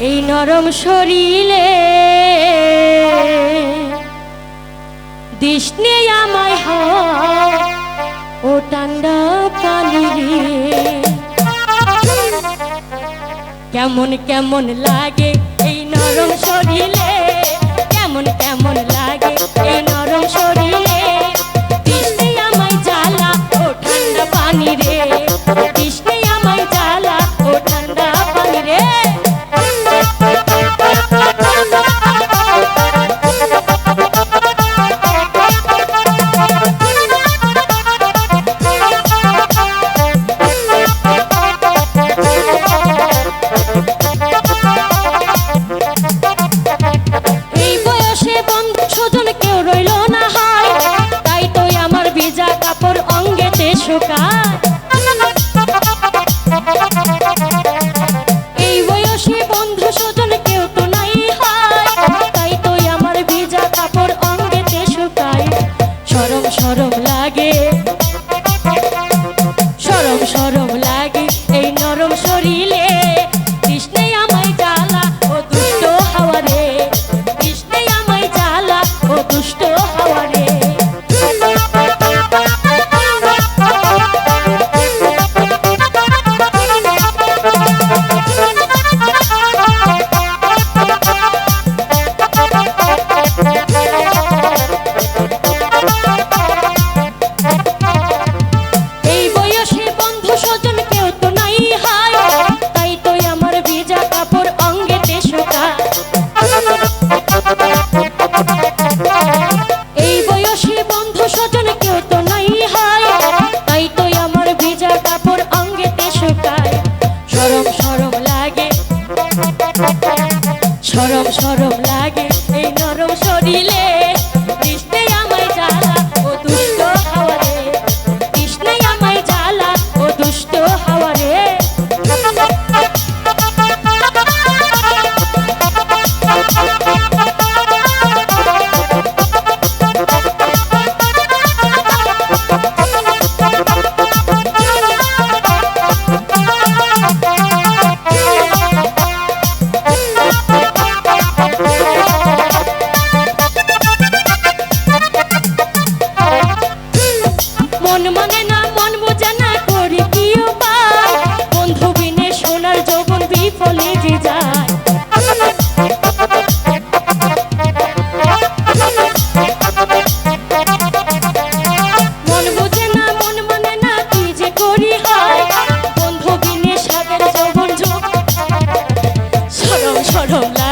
এই নরম শরীরে দিশনে আমায় ও ঠান্ডা পানি রে কেমন কেমন লাগে এই নরম শরীরে কেমন কেমন লাগে এই নরম শরীরে দিশনে আমায় জ্বালা ও ঠান্ডা পানি রে দিশনে আমায় জ্বালা ও ঠান্ডা পানি রে এই বয়সে বন্ধু স্বজন কেউ তো নাই হয় তাই তো আমার ভিজা কাপড় অঙ্গেতে শুকায় শরম শরম লাগে শরম শরম লাগে এই নরম শরীরে কৃষ্ণে আমায় জ্বালা ও দুষ্ট হাওয়া রে কৃষ্ণে আমায় জ্বালা ও দুষ্ট হাওয়া রে শরম শরম লাগে এই নরম শরীরে কৃষ্ণে আমায় জ্বালা ও দুষ্ট হাওয়া রে কৃষ্ণে আমায় জ্বালা ও দুষ্ট হাওয়া রে মন মানে না মন বোঝে না করি কি উপায় বন্ধু বিনে সোনার যৌবন বিফলে যে যায় মন বোঝে না মন মানে না কি যে করি হয় বন্ধু বিনে সাদের যৌবন যোগ শরম শরম লাগে